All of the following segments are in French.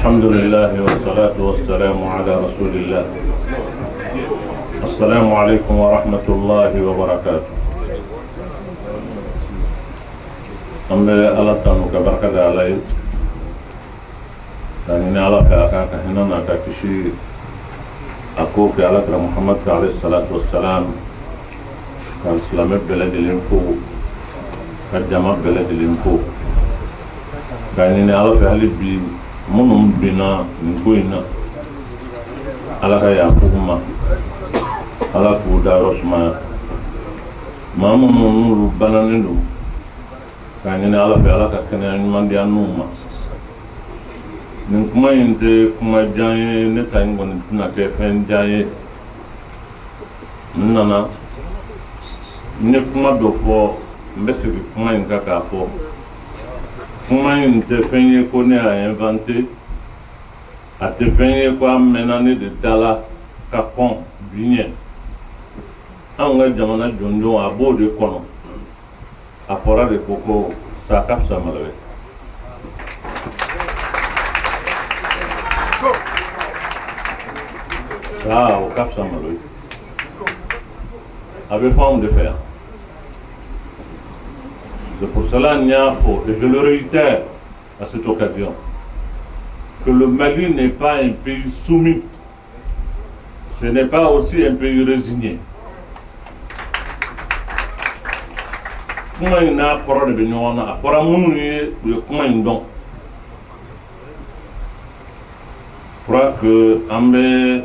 الحمد لله والصلاة والسلام على رسول الله. السلام عليكم ورحمة الله وبركاته. سمي الله تانوك بركة علي تاني على كأكاك هنا ناكاكشي أكوك على محمد عليه الصلاة والسلام كان سلامة بلد الانفو كجمع بلد الانفو كان على فعل بي منهم بنا نقولنا على كيا فوما على كودا رسما ما منهم بنا نلو كان على فعل كنا نمان ديا نوما نكما ينت كما جاي نتاين كنا كيفن جاي نانا نكما دوفو بس كما ينكا كافو kuma une te fenye qu'on a inventé a te fenye quoi maintenant de dala capon bien on a jamana jondo a beau de kono a fora de coco ça cap ça malade ça au cap ça malade avec forme de fer. C'est pour cela, Niafo, et je le réitère à cette occasion, que le Mali n'est pas un pays soumis, ce n'est pas aussi un pays résigné. Comment il n'a pas de bénévoles, à Foramouni, comment il donne. Je crois que Ambe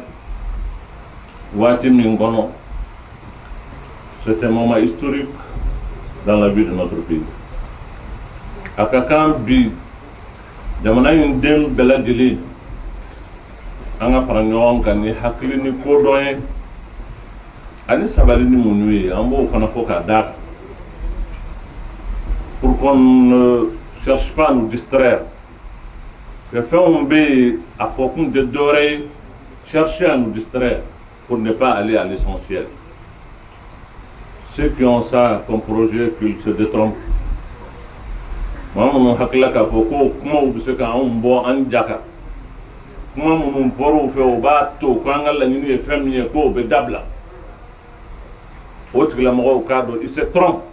Wati Mingono, c'est un moment historique dans la vie de notre pays. Akakan bi jamana yin dem bela dili anga fara ñoon kan ni hakili ni ko doyen ani sabali ni munué ambo fana foka dak pour qu'on ne cherche pas à nous distraire. Que fait on be à fokun de doré chercher à nous distraire pour ne pas aller à l'essentiel. Ceux qui ont ça comme projet, qu'ils se détrompent. Moi, je suis là pour comment vous savez quand on boit en jaka. Comment on peut faire au bateau quand on a une femme qui est au bédabla. Autre que la mort au cadre, il se trompe.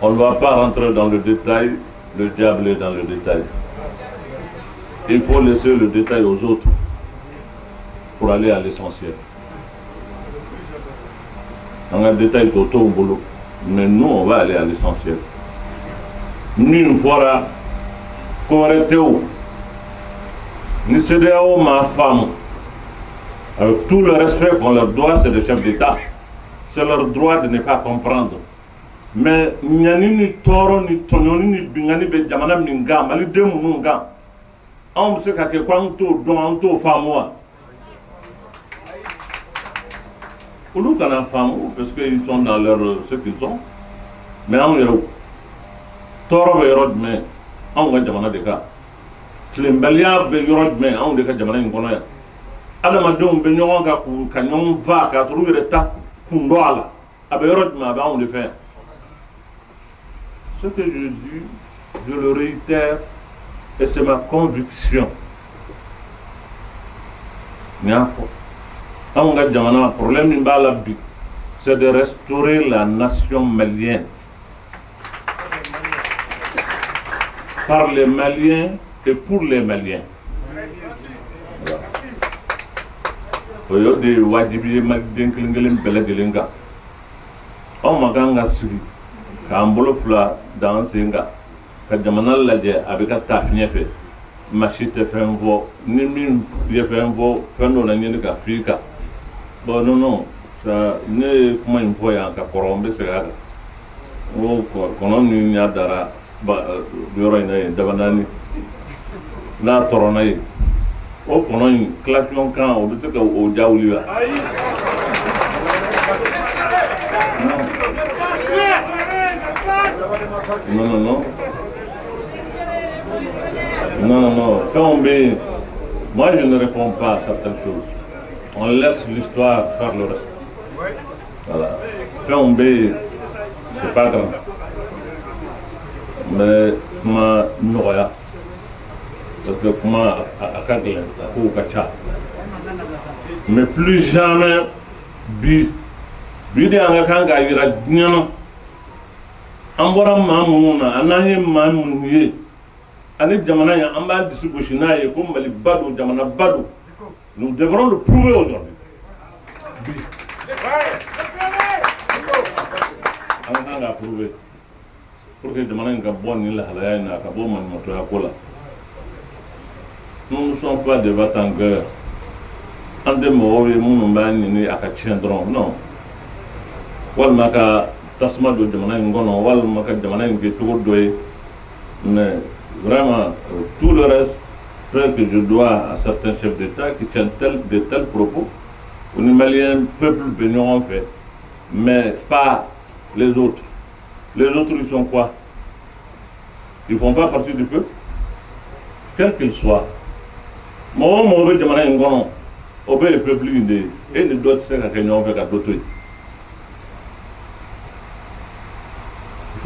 On ne va pas rentrer dans le détail, le diable est dans le détail. Il faut laisser le détail aux autres pour aller à l'essentiel. On a un détail tout au boulot, mais nous on va aller à l'essentiel. Nous une fois correcté où nous cédons ma femme avec tout le respect qu'on leur doit, c'est des chefs d'État. C'est leur droit de ne pas comprendre. Mais ni toro ni tononi ni bingani be jamana minga mali de munga. On sait qu'à quelque part on to femme pour nous quand la femme parce qu'ils sont dans leur ce qu'ils ont mais on est toro be rod mais on ga jamana de ka klembelia be rod mais on de ka jamana ngono ya adama dum be nyon ga ku kanyon va ka suru reta kundoala abe rod mais ba on de faire ce que je dis je le réitère. Et c'est ma conviction. Le problème c'est de restaurer la nation malienne. Par les Maliens et pour les Maliens. Ka jamana lajɛ a bɛ ka taa fiɲɛ fɛ maa si tɛ fɛn fɔ ni min ye fɛn fɔ fɛn dɔ la ɲini ka f'i kan bon non ça ne ye kuma in fɔ yan ka kɔrɔ n bɛ segin a kan n ko kɔnɔ min y'a dara yɔrɔ in na yen daba naani n'a tɔrɔna yen o kɔnɔ in kilasiɔn kan o bɛ se ka o ja wuli wa. Non. Non, moi je ne réponds pas à certaines choses. On laisse l'histoire faire le reste. Voilà. Fait c'est pas grand. Mais comment noya parce que comment à Kaglen, au Kacha. Mais plus jamais bi de Angakanga ira Diana. Ambora Mamuna, Anaye Mamuye, Anet Jamana, Amba Disibushina, comme Mali Badou, Jamana Badou. Nous devrons le prouver aujourd'hui. On a prouvé. Pour que Jamana ait bonne la halaya, n'a pas bon moto à cola. Nous ne sommes pas des battants-guerres. En démoré, mon bain à Kachendron, non. Walmaka. Tasma de Jamana Ngono, Wal Maka Jamana Ngetou, mais vraiment tout le reste, que je dois à certains chefs d'État qui tiennent de tels propos. Au Malien, peuple bénin en fait, mais pas les autres. Les autres, ils sont quoi? Ils ne font pas partie du peuple, quel qu'il soit. Moi, je Jamana Ngono, au peuple, et ne doit se faire qu'à d'autres.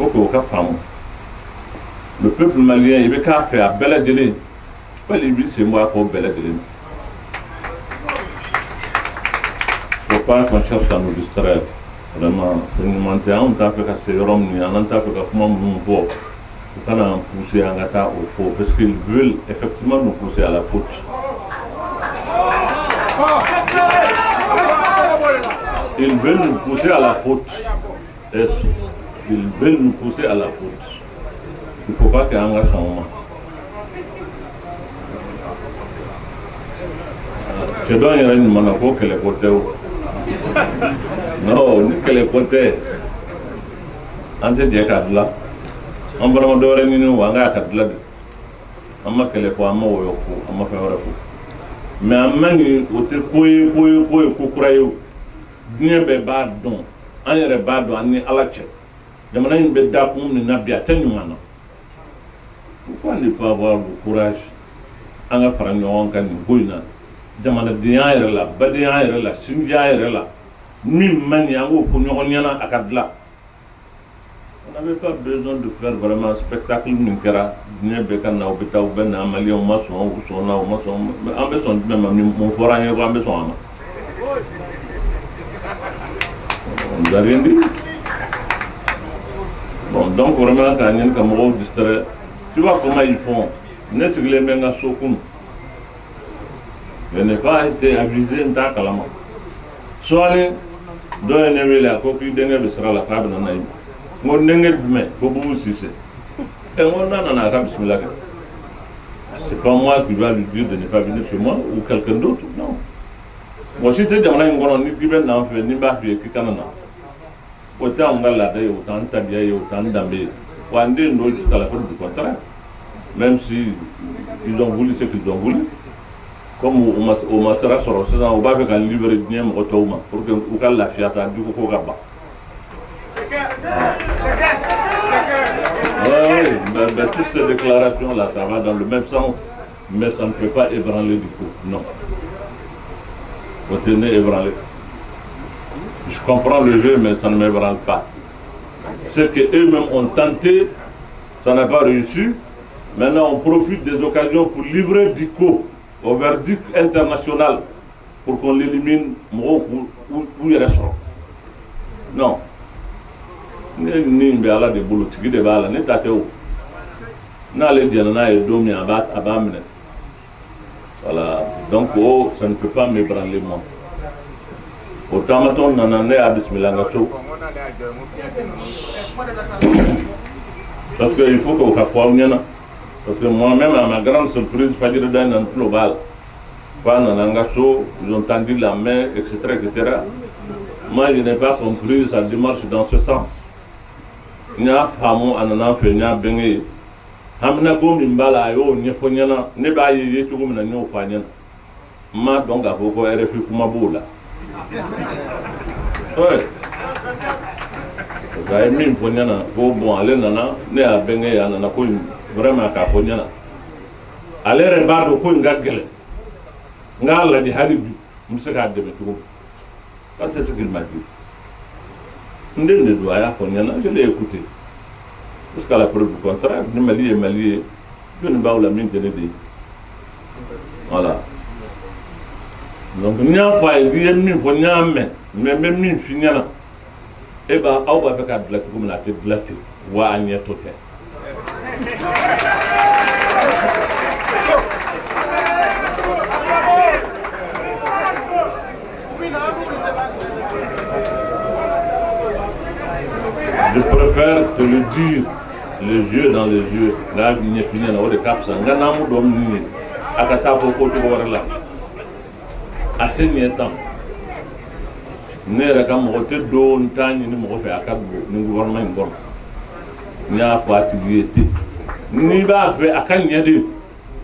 Il faut que le peuple malien, il veut qu'à faire belle délai. Pas lui, c'est moi pour belle délai. Il ne faut pas qu'on cherche à nous distraire. Vraiment, on t'a fait casser Rome, on t'a fait comment nous voir. Il faut qu'on pousser en gâteau au faux, parce qu'ils veulent effectivement nous pousser à la faute. Ils veulent nous pousser à la faute. Ils veulent nous pousser à la faute. Il ne faut pas qu'il y ait un changement. Je donne une monaco que les côtés. Non, ni que les côtés. Ante dia kadla. On va me donner une wanga kadla. On m'a que les fois moi au fou, on m'a fait un refou. Mais à mani au te koye kukurayo. Bien be badon. On y est badon, on y alache. Jamana in bedda pour ne nabia tenyumana. Pourquoi ne pas avoir le courage en affaire de kan boina jamana diya yɛrɛ la badenya yɛrɛ la sindiya yɛrɛ la min man ɲi an k'o fɔ ɲɔgɔn ɲɛna a ka dilan. On n'avait pas besoin de faire vraiment un spectacle min kɛra diɲɛ bɛɛ ka na u bɛ taa u bɛ na maliyɛnw ma sɔn u sɔnna u ma sɔn an bɛ sɔn jumɛn ma mun fɔra an ye ko an bɛ sɔn a ma. On nous a rien dit. Bon, donc vraiment quand ɲini ka mɔgɔw distraire, tu vois comment ils font. Ne sigilen bɛ n ka so kunu. Je n'ai pas été avisé n t'a kalama. Sɔɔni dɔ ye ne wele a ko k'i denkɛ bɛ sira la k'a bɛ na n'a ye. N ko denkɛ jumɛn ko Boubou Cissé. N ko n'a nana a ka bisimila kɛ. C'est pas moi qui dois lui dire de ne pas venir chez moi ou quelqu'un d'autre, non. Bon, si tɛ jamana in kɔnɔ ni k'i bɛ na n fɛ ni n b'a f'i ye k'i kana na. O tɛ anw ka laada ye o t'an tabiya ye o t'an danbe ye. Wa n den don jusqu'à la fin du contraire. Même si ils ont voulu ce qu'ils ont voulu. Comme au Masara sɔrɔ sisan u b'a fɛ ka libérer diɲɛ mɔgɔ tɔw ma pour que u ka lafiya sa du ko ka ban. Oui, mais toutes ces déclarations là ça va dans le même sens mais ça ne peut pas ébranler du coup, non. Vous tenez ébranler. Je comprends le jeu mais ça ne m'ébranle pas. Ce qu'eux-mêmes ont tenté, ça n'a pas réussi. Maintenant on profite des occasions pour livrer Dicko au verdict international pour qu'on l'élimine où il reste. Non. Ni be ala de bolo tigi de bala ne tateo. Na le diana na e domi abamne. Voilà. Donc oh, ça ne peut pas m'ébranler moi. Autant maintenant nanane a bismillah ngaso. Parce qu'il faut qu'on fasse une. Parce que moi-même, à ma grande surprise, pas dire dans un global. Pas dans l'angasso, ils ont tendu la main, etc., etc. Moi, je n'ai pas compris sa démarche dans ce sens. Il y a femme, un enfant, il y a bengue. Hamna gomi mbala yo nyefonyana ne ba ye tu gomi na nyofanyana. Ma donc a boko RFI kuma bola. Ouais. Ga mi fonyana go bon ale nana ne a bengue ya nana ko vraiment ka fonyana. Ale rebado ko ngagele. Ngala di halibi musaka de betu. Ça c'est ce qu'il m'a dit. ndende do aya fo nyana je l'ai écouté jusqu'à la preuve du contraire ni Mali je ne ba la min tene de voilà donc nya fa e di min fo nya mais même min fi nyana e ba aw ba ka blate comme la te blate wa anya tote je préfère te le dire les yeux dans les yeux là ni fini na o de kafsa ngana mu dom ni akata fo ko to warala ateni temps ne ra kam mo te do ntani ni mo fe akadu ni gouvernement ngor nya fati yete ni ba fe akan yede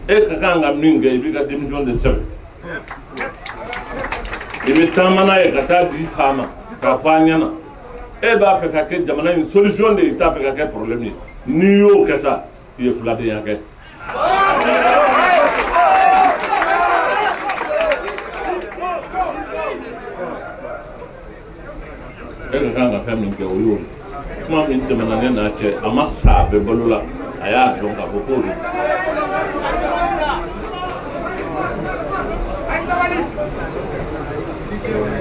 e ka kanga minga e bi ga démission de sebe e mi tamana e kata di fama ka fanyana e ba fe ka ke jamana une solution de ita fe ka ke problème ni yo ke ça ye flade yake e ka kanga fe min ke o yo kuma min jamana ne na ke amasa be bolula aya donc a beaucoup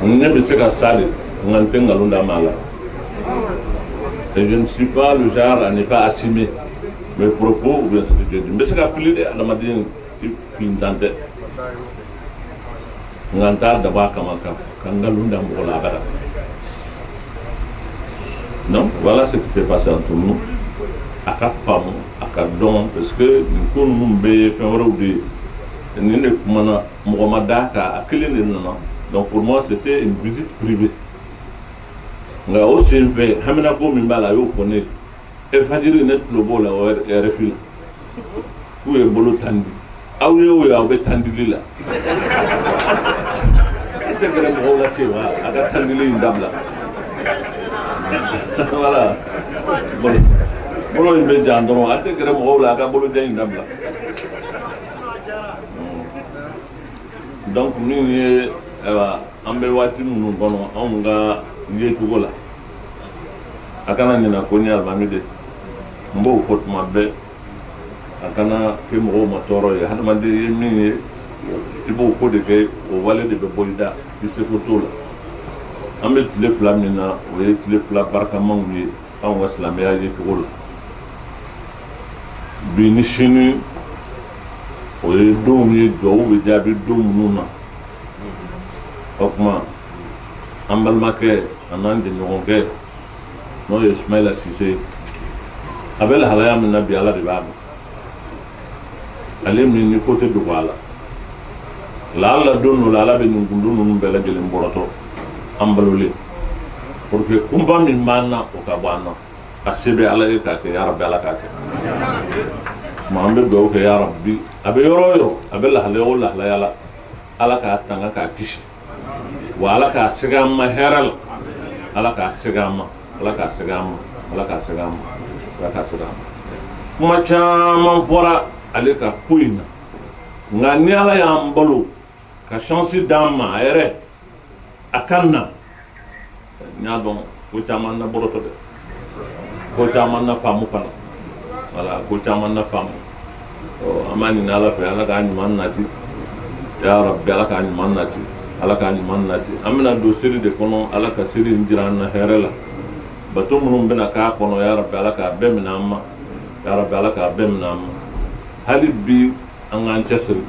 ne be se ka sale ngantenga lunda mala. Et je ne suis pas le genre à ne pas assumer mes propos ou bien ce que je dis. Mais c'est qu'à plus de la madine qui tente. Nganta d'abord kamaka kangalunda mbola bara. Non, voilà ce qui s'est passé entre nous. À quatre femmes, à quatre dons, parce que nous nous be fait un de ni ne kumana Mohamada à donc pour moi c'était une visite privée. Nga aussi fait hamina ko min bala yo fone e fadiri net lo bola o refil ou e bolo tandi aw yo ya be tandi lila te gere mo la ci wa aga tandi li ndabla voilà bolo be jandoro ate gere mo la aga bolo jay ndabla donc ni ambe wati nu bono onga yetu gola akana nina koni almamide mbo fot mabbe akana ke mo motoro ya hadamande yemi ibo ko de ke o wale de bolida ki se photo la ambe tule flamina o ye tule fla barka mangi an waslam ya yetu gola bi ni shini o ye domi do be jabi dom nuna okma ambal make anan de nyonge no Ismaila Cissé abel halaya min nabi ala de baba ale min ni côté de wala la donno la be ngundu nun bela gele mboroto ambalole pour que kumba min manna o ka bana asebe ala e ka ke ya rabbi ala ka ke ma ambe do ke ya rabbi abe yoro abel halayo la yala ala ka tanga ka kishi wala ka sigama heral ala ka sigama kuma caman fɔra ale ka ko in na nka ni ala y'an balo ka chance d'an ma a yɛrɛ a ka na n y'a dɔn ko caman na bɔrɔtɔ dɛ ko caman na faamu fana voilà ko caman na faamu an b'a ɲini ala fɛ ala k'a ɲuman nati ya rabbi ala k'a ɲuman nati ala k'a ɲuman nati an bɛna don seli de kɔnɔ ala ka seli in jira an na hɛrɛ la bato minnu bɛna k'a kɔnɔ ya rabbi ala k'a bɛɛ minɛ an ma ya rabbi ala k'a bɛɛ minɛ an ma hali bi an k'an cɛsiri